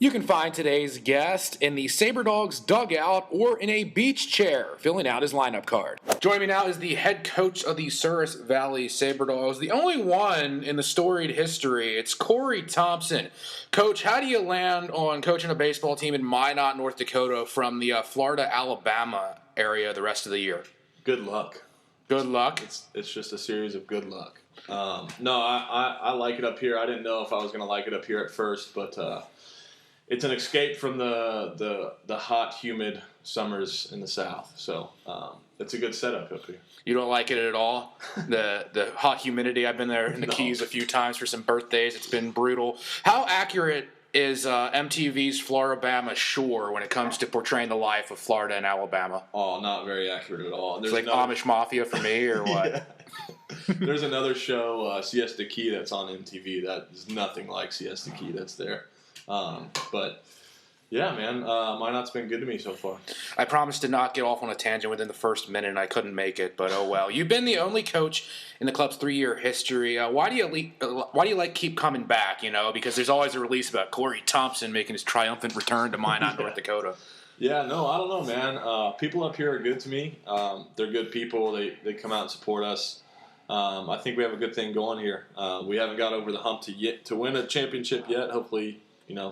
You can find today's guest in the Sabre Dogs dugout or in a beach chair, filling out his lineup card. Joining me now is the head coach of the Souris Valley Sabre Dogs, the only one in the storied history. It's Corey Thompson. Coach, how do you land on coaching a baseball team in Minot, North Dakota from the Florida, Alabama area the rest of the year? Good luck. Good luck? It's just a series of good luck. No, I like it up here. I didn't know if I was going to like it up here at first, but it's an escape from the hot, humid summers in the South. So it's a good setup up here. You don't like it at all? The hot humidity? I've been there in the Keys a few times for some birthdays. It's been brutal. How accurate is MTV's Floribama Shore when it comes to portraying the life of Florida and Alabama? Oh, not very accurate at all. It's like Amish Mafia for me, or what? Yeah. There's another show, Siesta Key, that's on MTV that is nothing like Siesta Key that's there. But yeah, man, Minot's been good to me so far. I promised to not get off on a tangent within the first minute, and I couldn't make it, but oh well. You've been the only coach in the club's 3-year history. Why do you like keep coming back? You know, because there's always a release about Corey Thompson making his triumphant return to Minot, North Dakota. Yeah, no, I don't know, man. People up here are good to me. They're good people. They come out and support us. I think we have a good thing going here. We haven't got over the hump to win a championship yet. Hopefully,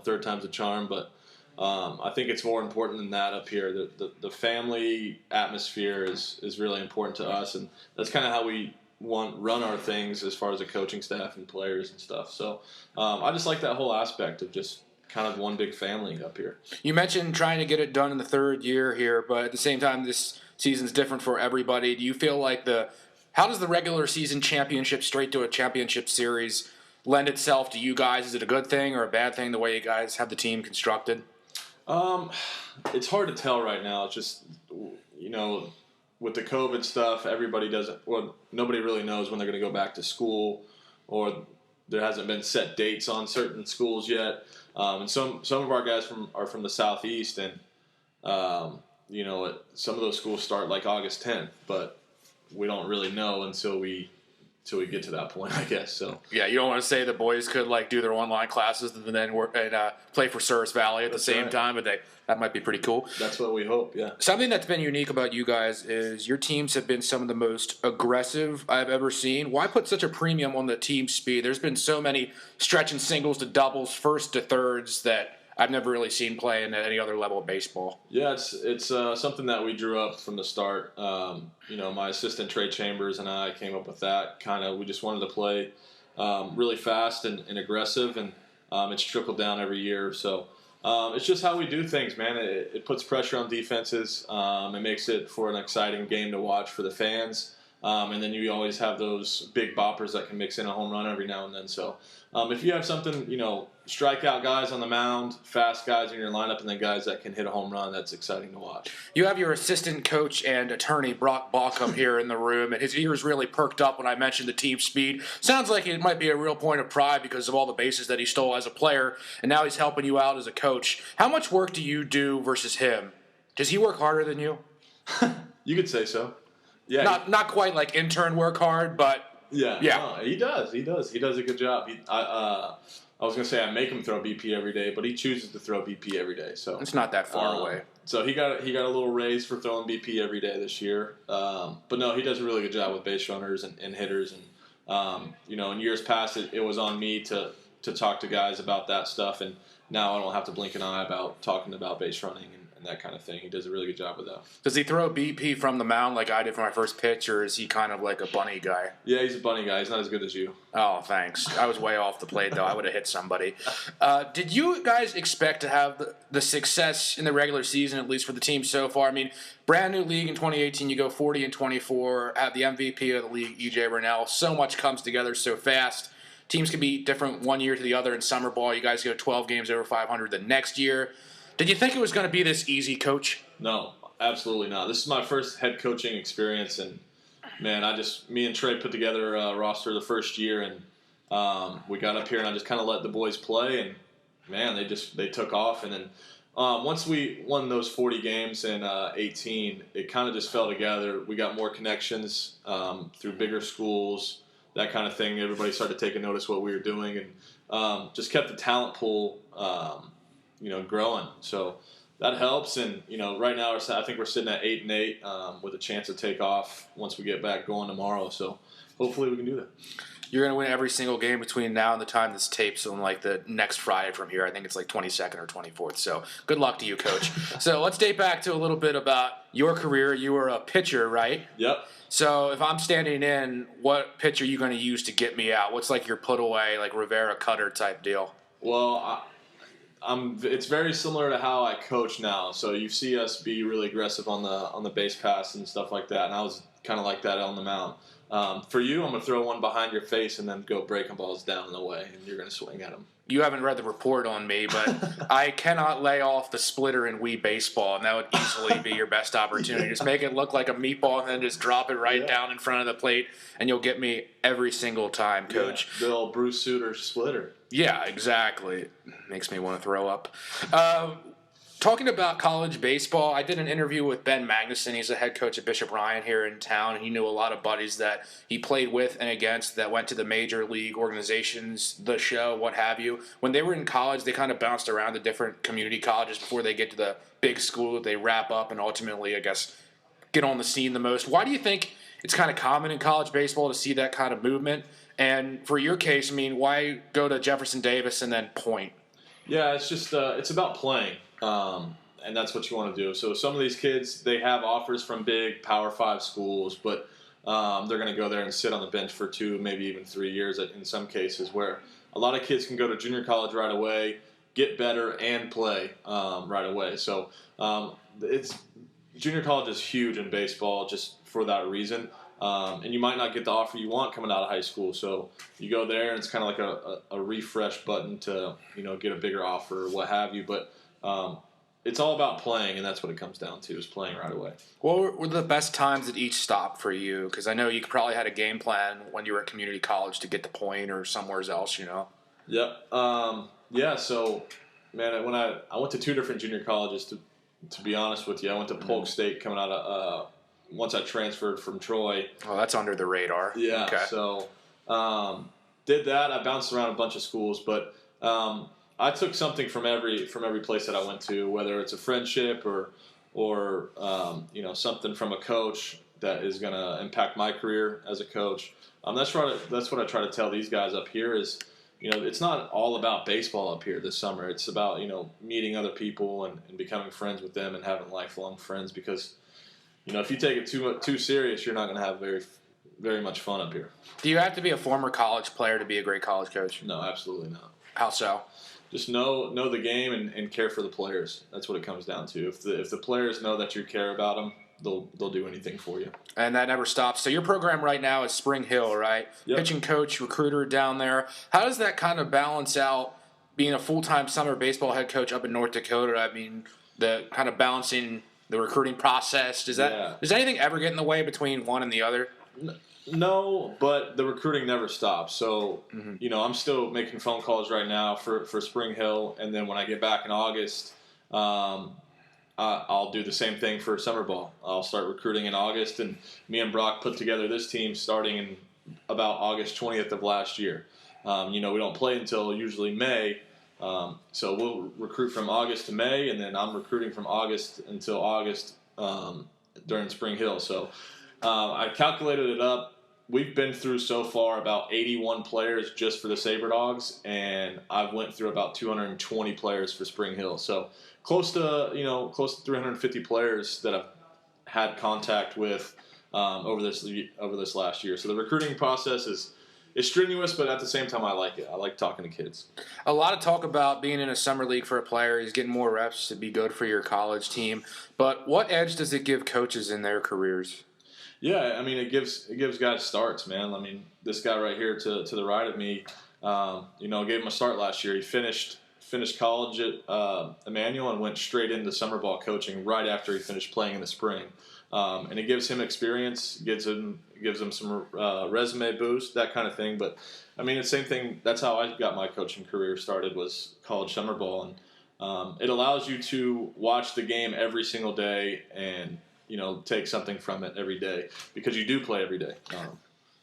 third time's a charm. But I think it's more important than that up here. The family atmosphere is really important to us, and that's kind of how we run our things as far as the coaching staff and players and stuff. So I just like that whole aspect of just kind of one big family up here. You mentioned trying to get it done in the third year here, but at the same time, this season's different for everybody. Do you feel like how does the regular season championship straight to a championship series lend itself to you guys? Is it a good thing or a bad thing the way you guys have the team constructed? It's hard to tell right now. It's just, with the COVID stuff, nobody really knows when they're going to go back to school, or there hasn't been set dates on certain schools yet. And some of our guys are from the Southeast, and some of those schools start like August 10th, but we don't really know until we get to that point, I guess. So yeah, you don't want to say the boys could do their online classes and then work and play for Souris Valley at the same time, but that might be pretty cool. That's what we hope. Yeah. Something that's been unique about you guys is your teams have been some of the most aggressive I've ever seen. Why put such a premium on the team speed? There's been so many stretching singles to doubles, first to thirds that I've never really seen play at any other level of baseball. Yeah, it's something that we drew up from the start. My assistant Trey Chambers and I came up with that. We just wanted to play really fast and aggressive, and it's trickled down every year. So it's just how we do things, man. It puts pressure on defenses. It makes it for an exciting game to watch for the fans. And then you always have those big boppers that can mix in a home run every now and then. So if you have something, strikeout guys on the mound, fast guys in your lineup, and then guys that can hit a home run, that's exciting to watch. You have your assistant coach and attorney, Brock Baughcum, here in the room, and his ears really perked up when I mentioned the team speed. Sounds like it might be a real point of pride because of all the bases that he stole as a player, and now he's helping you out as a coach. How much work do you do versus him? Does he work harder than you? You could say so. Yeah. Not quite like intern work hard, but yeah. No, he does. He does a good job. I was gonna say I make him throw BP every day, but he chooses to throw BP every day. So it's not that far away. So he got a little raise for throwing BP every day this year. But no, he does a really good job with base runners and hitters. And in years past, it was on me to talk to guys about that stuff, and now I don't have to blink an eye about talking about base running and that kind of thing. He does a really good job with that. Does he throw BP from the mound like I did for my first pitch, or is he kind of like a bunny guy? Yeah, he's a bunny guy. He's not as good as you. Oh, thanks. I was way off the plate, though. I would have hit somebody. Did you guys expect to have the success in the regular season, at least for the team so far? I mean, brand new league in 2018, you go 40-24, have the MVP of the league, E.J. Rennell. So much comes together so fast. Teams can be different one year to the other in summer ball. You guys go 12 games over 500 the next year. Did you think it was going to be this easy, Coach? No, absolutely not. This is my first head coaching experience, and man, me and Trey put together a roster the first year, and we got up here, and I just kind of let the boys play, and man, they took off, and then once we won those 40 games in 18, it kind of just fell together. We got more connections through bigger schools, that kind of thing. Everybody started taking notice what we were doing, and just kept the talent pool growing. So that helps. And right now I think we're sitting at 8-8 with a chance to take off once we get back going tomorrow. So hopefully we can do that. You're going to win every single game between now and the time this tapes on like the next Friday from here. I think it's like 22nd or 24th. So good luck to you, Coach. So let's date back to a little bit about your career. You were a pitcher, right? Yep. So if I'm standing in, what pitch are you going to use to get me out? What's like your put away, like Rivera cutter type deal? Well, it's very similar to how I coach now. So you see us be really aggressive on the base pass and stuff like that. And I was kind of like that on the mound. For you, I'm going to throw one behind your face and then go breaking balls down and away, and you're going to swing at them. You haven't read the report on me, but I cannot lay off the splitter in Wii Baseball, and that would easily be your best opportunity. Just make it look like a meatball and then just drop it right down in front of the plate, and you'll get me every single time, Coach. Yeah, the old Bruce Sutter splitter. Yeah, exactly. Makes me want to throw up. Talking about college baseball, I did an interview with Ben Magnuson. He's the head coach at Bishop Ryan here in town. He knew a lot of buddies that he played with and against that went to the major league organizations, the show, what have you. When they were in college, they kind of bounced around to different community colleges before they get to the big school that they wrap up and ultimately, I guess, get on the scene the most. Why do you think it's kind of common in college baseball to see that kind of movement? And for your case, I mean, why go to Jefferson Davis and then Point? Yeah, it's just it's about playing. And that's what you want to do. So some of these kids, they have offers from big Power 5 schools, but they're going to go there and sit on the bench for 2, maybe even 3 years in some cases, where a lot of kids can go to junior college right away, get better, and play right away. So junior college is huge in baseball just for that reason. And you might not get the offer you want coming out of high school. So you go there, and it's kind of like a refresh button to get a bigger offer or what have you. But it's all about playing, and that's what it comes down to, is playing right away. What were the best times at each stop for you? Because I know you probably had a game plan when you were at community college to get to Point or somewhere else, Yep. Yeah, so, man, when I went to 2 different junior colleges, to be honest with you. I went to Polk State coming out of once I transferred from Troy. Oh, that's under the radar. Yeah, okay. So did that. I bounced around a bunch of schools, but I took something from every place that I went to, whether it's a friendship or something from a coach that is going to impact my career as a coach. That's what I try to tell these guys up here is, it's not all about baseball up here this summer. It's about meeting other people and becoming friends with them and having lifelong friends, because if you take it too serious, you're not going to have very very much fun up here. Do you have to be a former college player to be a great college coach? No, absolutely not. How so? Just know the game and care for the players. That's what it comes down to. If the players know that you care about them, they'll do anything for you. And that never stops. So your program right now is Spring Hill, right? Yep. Pitching coach, recruiter down there. How does that kind of balance out being a full-time summer baseball head coach up in North Dakota? I mean, the kind of balancing the recruiting process. Does anything ever get in the way between one and the other? No, but the recruiting never stops. So, I'm still making phone calls right now for Spring Hill, and then when I get back in August, I'll do the same thing for summer ball. I'll start recruiting in August, and me and Brock put together this team starting in about August 20th of last year. We don't play until usually May, so we'll recruit from August to May, and then I'm recruiting from August until August during Spring Hill. So I calculated it up. We've been through so far about 81 players just for the Sabre Dogs, and I've went through about 220 players for Spring Hill. So close to 350 players that I've had contact with over this last year. So the recruiting process is strenuous, but at the same time, I like it. I like talking to kids. A lot of talk about being in a summer league for a player is getting more reps to be good for your college team. But what edge does it give coaches in their careers? Yeah, I mean, it gives guys starts, man. I mean, this guy right here to the right of me, gave him a start last year. He finished college at Emmanuel and went straight into summer ball coaching right after he finished playing in the spring. And it gives him experience, gives him some resume boost, that kind of thing. But I mean, the same thing. That's how I got my coaching career started, was college summer ball, and it allows you to watch the game every single day and take something from it every day, because you do play every day.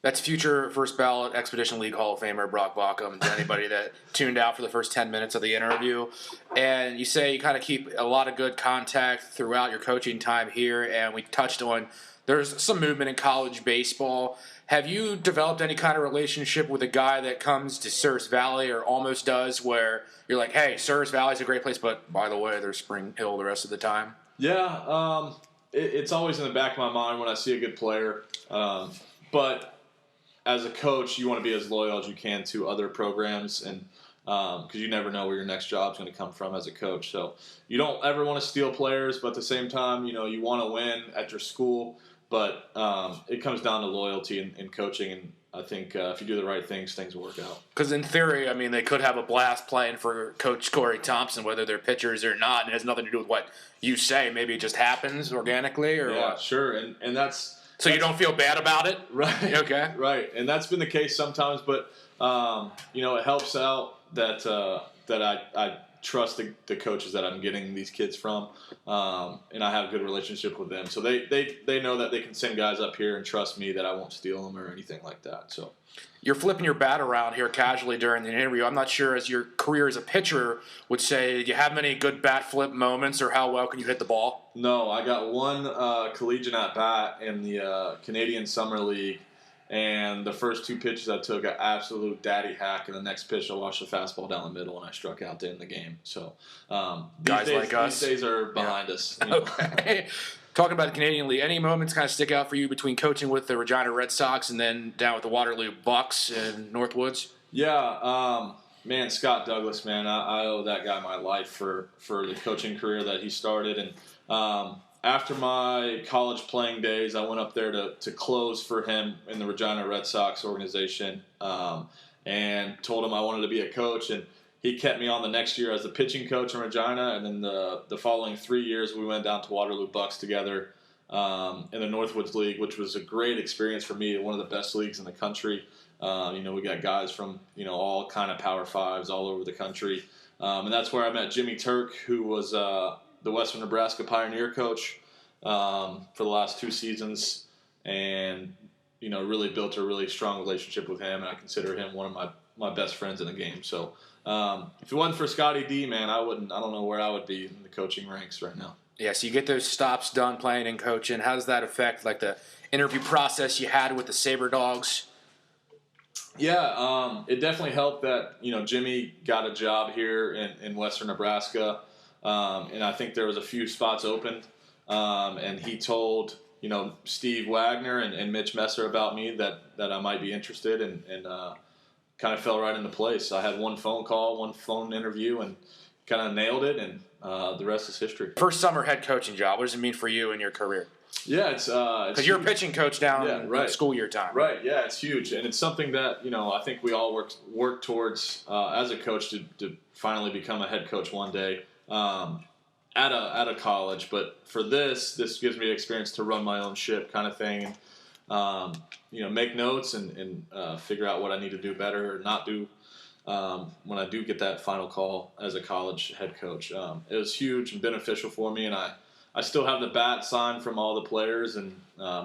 That's future first ballot Expedition League Hall of Famer Brock Baughcum, to anybody that tuned out for the first 10 minutes of the interview. And you say you kind of keep a lot of good contact throughout your coaching time here, and we touched on there's some movement in college baseball. Have you developed any kind of relationship with a guy that comes to Surrey Valley or almost does, where you're like, hey, Surrey Valley's a great place, but by the way, there's Spring Hill the rest of the time? Yeah, it's always in the back of my mind when I see a good player. But as a coach, you want to be as loyal as you can to other programs, and because you never know where your next job's going to come from as a coach. So you don't ever want to steal players, but at the same time, you want to win at your school. But it comes down to loyalty in coaching, and I think if you do the right things will work out. Because in theory, I mean, they could have a blast playing for Coach Corey Thompson, whether they're pitchers or not, and it has nothing to do with what you say. Maybe it just happens organically, or yeah, what? Sure, and that's so you don't feel bad about it, right? Okay, right, and that's been the case sometimes, but it helps out that I trust the coaches that I'm getting these kids from, and I have a good relationship with them. So they know that they can send guys up here and trust me that I won't steal them or anything like that. So you're flipping your bat around here casually during the interview. I'm not sure, as your career as a pitcher would say, do you have many good bat flip moments, or how well can you hit the ball? No, I got one collegiate at bat in the Canadian Summer League. And the first two pitches I took, an absolute daddy hack, and the next pitch I watched the fastball down the middle, and I struck out to end the game. So these days are behind us. Okay. Talking about the Canadian League, any moments kind of stick out for you between coaching with the Regina Red Sox and then down with the Waterloo Bucks in Northwoods? Yeah, man, Scott Douglas, man, I owe that guy my life for the coaching career that he started, and after my college playing days, I went up there to close for him in the Regina Red Sox organization, and told him I wanted to be a coach. And he kept me on the next year as the pitching coach in Regina. And then the following 3 years, we went down to Waterloo Bucks together in the Northwoods League, which was a great experience for me, one of the best leagues in the country. We got guys from, all kind of Power Fives all over the country. And that's where I met Jimmy Turk, who was the Western Nebraska Pioneer coach for the last 2 seasons, and really built a really strong relationship with him, and I consider him one of my best friends in the game. So if it wasn't for Scotty D, man, I don't know where I would be in the coaching ranks right now. Yeah, so you get those stops done playing and coaching. How does that affect like the interview process you had with the Sabre Dogs? Yeah, it definitely helped that Jimmy got a job here in Western Nebraska. And I think there was a few spots open, and he told Steve Wagner and Mitch Messer about me that I might be interested, and kind of fell right into place. I had one phone call, one phone interview, and kind of nailed it, and the rest is history. First summer head coaching job. What does it mean for you in your career? Yeah, it's because you're a pitching coach down in school year time. Right. Yeah, it's huge, and it's something that I think we all work towards as a coach to finally become a head coach one day. At a college, but for this gives me the experience to run my own ship, kind of thing, and make notes and figure out what I need to do better or not do when I do get that final call as a college head coach. It was huge and beneficial for me, and I still have the bat signed from all the players, and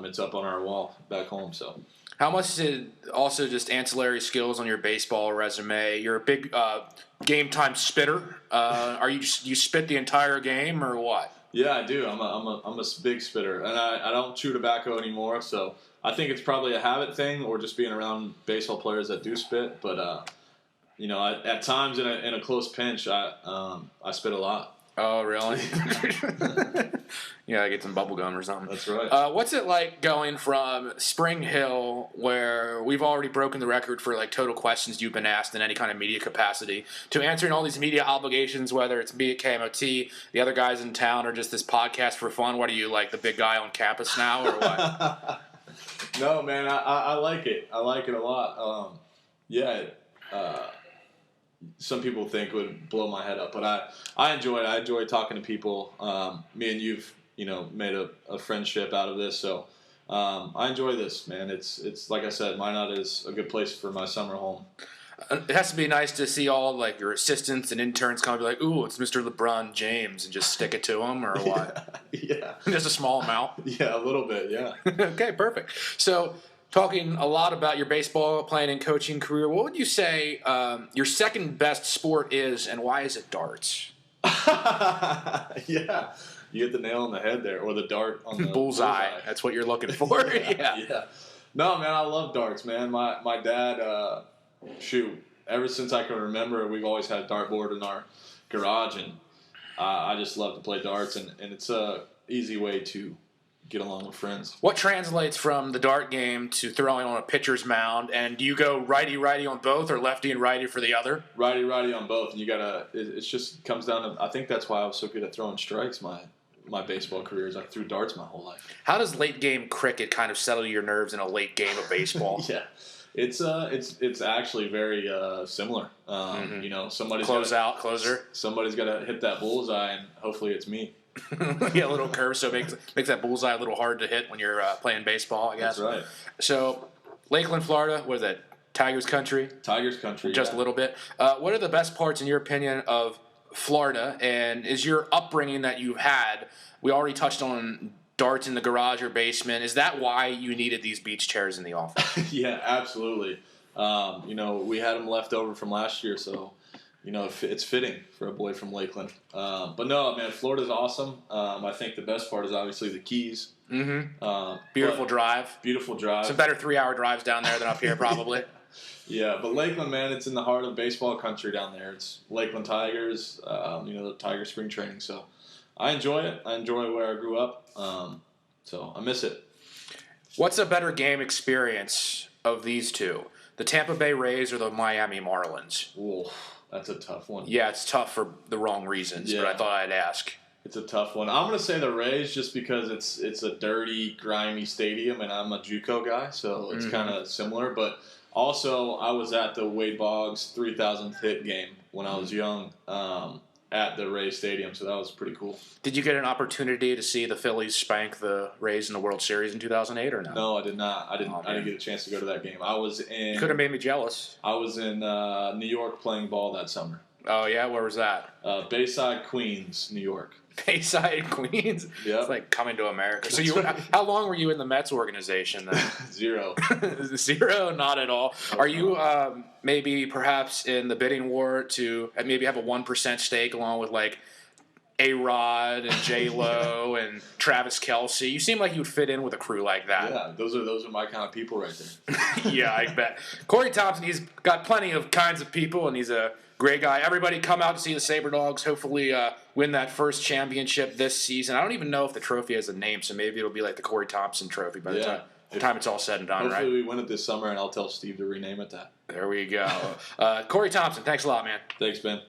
it's up on our wall back home. So. How much is it also just ancillary skills on your baseball resume? You're a big game time spitter. Do you spit the entire game or what? Yeah, I do. I'm a big spitter, and I don't chew tobacco anymore. So I think it's probably a habit thing, or just being around baseball players that do spit. But at times in a close pinch, I spit a lot. Oh, really? Yeah, get some bubble gum or something. That's right. What's it like going from Spring Hill, where we've already broken the record for like total questions you've been asked in any kind of media capacity, to answering all these media obligations, whether it's me at KMOT, the other guys in town, or just this podcast for fun? What are you, like the big guy on campus now, or what? No, man, I like it. I like it a lot. Some people think would blow my head up, but I enjoy it. I enjoy talking to people. Me and you've made a friendship out of this, so I enjoy this, man. It's like I said, Minot is a good place for my summer home. It has to be nice to see all like your assistants and interns kind of be like, "Ooh, it's Mr. LeBron James," and just stick it to him, or what? Yeah. Just a small amount. Yeah, a little bit. Yeah. Okay, perfect. So Talking a lot about your baseball playing and coaching career, what would you say your second best sport is, and why is it darts? Yeah, you hit the nail on the head there, or the dart on the Bullseye. That's what you're looking for. Yeah. No, man, I love darts, man. My dad, ever since I can remember, we've always had a dartboard in our garage, and I just love to play darts, and it's a easy way to get along with friends. What translates from the dart game to throwing on a pitcher's mound? And do you go righty-righty on both or lefty and righty for the other? Righty on both. And you gotta. It just comes down to. I think that's why I was so good at throwing strikes. My baseball career is I threw darts my whole life. How does late game cricket kind of settle your nerves in a late game of baseball? Yeah, it's actually very similar. You know, closer. Somebody's got to hit that bullseye, and hopefully it's me. Yeah, a little curve, so it makes that bullseye a little hard to hit when you're playing baseball, I guess. That's right. So, Lakeland, Florida, what is that? Tigers country? Tigers country, Just a little bit. What are the best parts, in your opinion, of Florida? And is your upbringing that you've had, we already touched on darts in the garage or basement, is that why you needed these beach chairs in the office? Yeah, absolutely. You know, we had them left over from last year, so you know, it's fitting for a boy from Lakeland. But no, man, Florida's awesome. I think the best part is obviously the Keys. Beautiful drive. Beautiful drive. Some better 3-hour drives down there than up here, probably. Yeah, but Lakeland, man, it's in the heart of baseball country down there. It's Lakeland Tigers, you know, the Tiger spring training. So I enjoy it. I enjoy where I grew up. So I miss it. What's a better game experience of these two? The Tampa Bay Rays or the Miami Marlins? Ooh. That's a tough one. Yeah, it's tough for the wrong reasons, but I thought I'd ask. It's a tough one. I'm going to say the Rays just because it's a dirty, grimy stadium, and I'm a JUCO guy, so it's kind of similar. But also, I was at the Wade Boggs 3,000th hit game when I was young at the Rays Stadium, so that was pretty cool. Did you get an opportunity to see the Phillies spank the Rays in the World Series in 2008 or no? No, I did not. I didn't get a chance to go to that game. I was in. You could have made me jealous. I was in New York playing ball that summer. Oh yeah, where was that? Bayside, Queens, New York. Bayside, Queens. Yeah, it's like coming to America. So how long were you in the Mets organization then? 0. 0, not at all. Are you maybe perhaps in the bidding war to maybe have a 1% stake along with like A-Rod and J-Lo and Travis Kelce? You seem like you would fit in with a crew like that. Yeah, those are my kind of people right there. Yeah, I bet. Corey Thompson, he's got plenty of kinds of people, and he's a great guy. Everybody come out to see the Sabre Dogs. Hopefully win that first championship this season. I don't even know if the trophy has a name, so maybe it'll be like the Corey Thompson trophy by the time it's all said and done, hopefully right? Hopefully we win it this summer, and I'll tell Steve to rename it that. There we go. Corey Thompson, thanks a lot, man. Thanks, Ben.